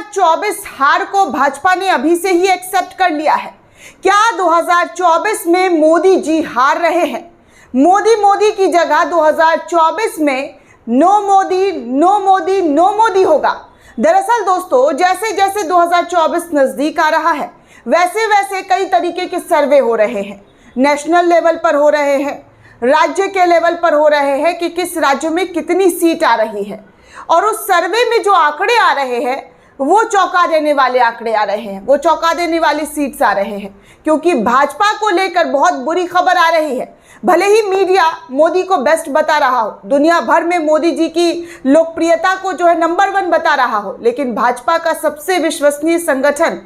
2024 हार को भाजपा ने अभी से ही एक्सेप्ट कर लिया है। क्या 2024 में मोदी जी हार रहे हैं? मोदी की जगह 2024 में no Modi no Modi no Modi होगा। दरअसल दोस्तों, जैसे जैसे 2024 नजदीक आ रहा है वैसे वैसे कई तरीके के सर्वे हो रहे हैं। नेशनल लेवल पर हो रहे हैं, राज्य के लेवल पर हो रहे हैं कि किस राज्य में कितनी सीट आ रही है, और उस सर्वे में जो आंकड़े आ रहे हैं वो चौंका देने वाले आंकड़े आ रहे हैं, वो चौंका देने वाली सीट्स आ रहे हैं, क्योंकि भाजपा को लेकर बहुत बुरी खबर आ रही है। भले ही मीडिया मोदी को बेस्ट बता रहा हो, दुनिया भर में मोदी जी की लोकप्रियता को जो है नंबर 1 बता रहा हो, लेकिन भाजपा का सबसे विश्वसनीय संगठन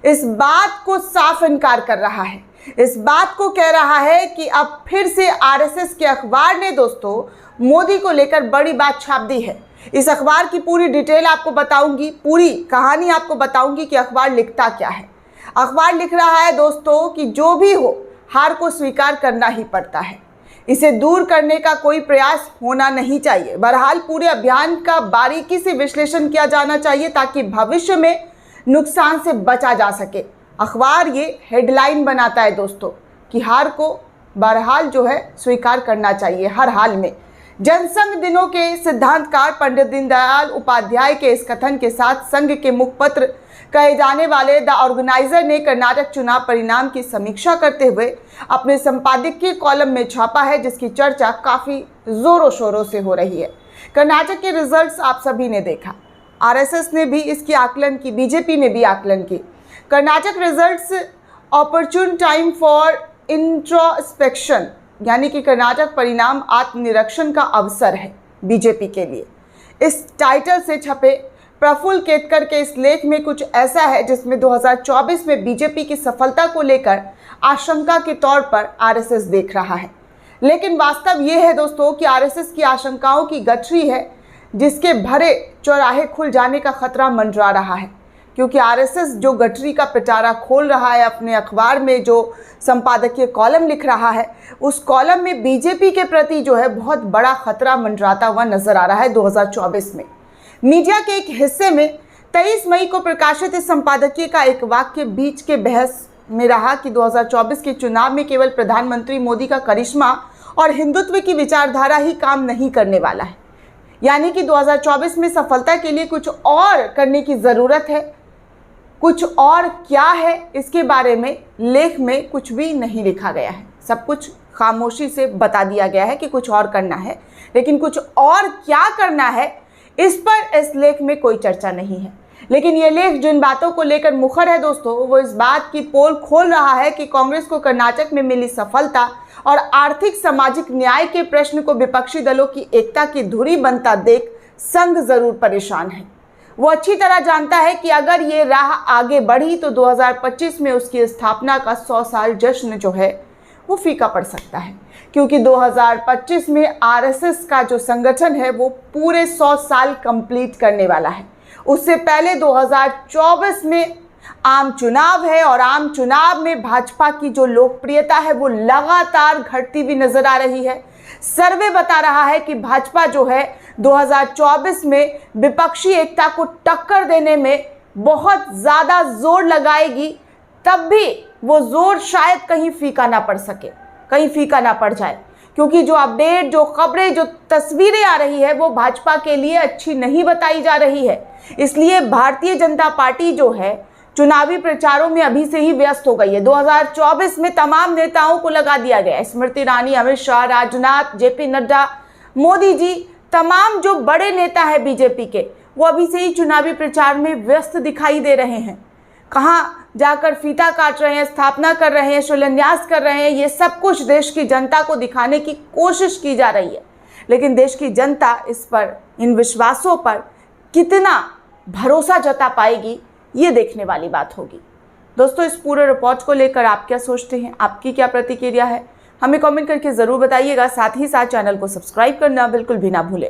इस बात को साफ इनकार कर रहा है। इस बात को कह रहा है कि अब फिर से आरएसएस के अखबार ने दोस्तों मोदी को लेकर बड़ी बात छाप दी है। इस अखबार की पूरी डिटेल आपको बताऊंगी, पूरी कहानी आपको बताऊंगी कि अखबार लिखता क्या है। अखबार लिख रहा है दोस्तों कि जो भी हो, हार को स्वीकार करना ही पड़ता है, इसे दूर करने का कोई प्रयास होना नहीं चाहिए। बहरहाल पूरे अभियान का बारीकी से विश्लेषण किया जाना चाहिए ताकि भविष्य में नुकसान से बचा जा सके। अखबार ये हेडलाइन बनाता है दोस्तों कि हार को बहरहाल जो है स्वीकार करना चाहिए हर हाल में। जनसंघ दिनों के सिद्धांतकार पंडित दीनदयाल उपाध्याय के इस कथन के साथ संघ के मुखपत्र कहे जाने वाले द ऑर्गेनाइजर ने कर्नाटक चुनाव परिणाम की समीक्षा करते हुए अपने संपादकीय कॉलम में छापा है, जिसकी चर्चा काफी जोरों शोरों से हो रही है। कर्नाटक के रिजल्ट्स आप सभी ने देखा, आरएसएस ने भी इसकी आकलन की, बीजेपी ने भी आकलन की। Karnataka results opportune time for introspection, यानी कि कर्नाटक परिणाम आत्मनिरीक्षण का अवसर है बीजेपी के लिए। इस टाइटल से छपे प्रफुल्ल केतकर के इस लेख में कुछ ऐसा है जिसमें 2024 में बीजेपी की सफलता को लेकर आशंका के तौर पर आरएसएस देख रहा है। लेकिन वास्तव ये है दोस्तों कि आरएसएस की आशंकाओं की गठरी है जिसके भरे चौराहे खुल जाने का खतरा मंडरा रहा है, क्योंकि आरएसएस जो गठरी का पिटारा खोल रहा है अपने अखबार में, जो संपादकीय कॉलम लिख रहा है, उस कॉलम में बीजेपी के प्रति जो है बहुत बड़ा खतरा मंडराता हुआ नजर आ रहा है 2024 में। मीडिया के एक हिस्से में 23 मई को प्रकाशित इस संपादकीय का एक वाक्य बीच के बहस में रहा कि 2024 के चुनाव में केवल प्रधानमंत्री मोदी का करिश्मा और हिंदुत्व की विचारधारा ही काम नहीं करने वाला है, यानी कि 2024 में सफलता के लिए कुछ और करने की ज़रूरत है। कुछ और क्या है इसके बारे में लेख में कुछ भी नहीं लिखा गया है, सब कुछ खामोशी से बता दिया गया है कि कुछ और करना है, लेकिन कुछ और क्या करना है इस पर इस लेख में कोई चर्चा नहीं है। लेकिन ये लेख जिन बातों को लेकर मुखर है दोस्तों, वो इस बात की पोल खोल रहा है कि कांग्रेस को कर्नाटक में मिली सफलता और आर्थिक सामाजिक न्याय के प्रश्न को विपक्षी दलों की एकता की धुरी बनता देख संघ जरूर परेशान है। वो अच्छी तरह जानता है कि अगर ये राह आगे बढ़ी तो 2025 में उसकी स्थापना का 100 साल जश्न जो है वो फीका पड़ सकता है, क्योंकि 2025 में आरएसएस का जो संगठन है वो पूरे 100 साल कंप्लीट करने वाला है। उससे पहले 2024 में आम चुनाव है और आम चुनाव में भाजपा की जो लोकप्रियता है वो लगातार घटती हुई नजर आ रही है। सर्वे बता रहा है कि भाजपा जो है 2024 में विपक्षी एकता को टक्कर देने में बहुत ज़्यादा जोर लगाएगी, तब भी वो जोर शायद कहीं फीका ना पड़ सके, कहीं फीका ना पड़ जाए, क्योंकि जो अपडेट, जो खबरें, जो तस्वीरें आ रही है वो भाजपा के लिए अच्छी नहीं बताई जा रही है। इसलिए भारतीय जनता पार्टी जो है चुनावी प्रचारों में अभी से ही व्यस्त हो गई है। 2024 में तमाम नेताओं को लगा दिया गया है, स्मृति ईरानी, अमित शाह, राजनाथ, जेपी नड्डा, मोदी जी, तमाम जो बड़े नेता है बीजेपी के, वो अभी से ही चुनावी प्रचार में व्यस्त दिखाई दे रहे हैं। कहाँ जाकर फीता काट रहे हैं, स्थापना कर रहे हैं, शिलान्यास कर रहे हैं, ये सब कुछ देश की जनता को दिखाने की कोशिश की जा रही है। लेकिन देश की जनता इस पर, इन विश्वासों पर कितना भरोसा जता पाएगी, ये देखने वाली बात होगी। दोस्तों, इस पूरे रिपोर्ट को लेकर आप क्या सोचते हैं, आपकी क्या प्रतिक्रिया है, हमें कमेंट करके ज़रूर बताइएगा। साथ ही साथ चैनल को सब्सक्राइब करना बिल्कुल भी ना भूलें।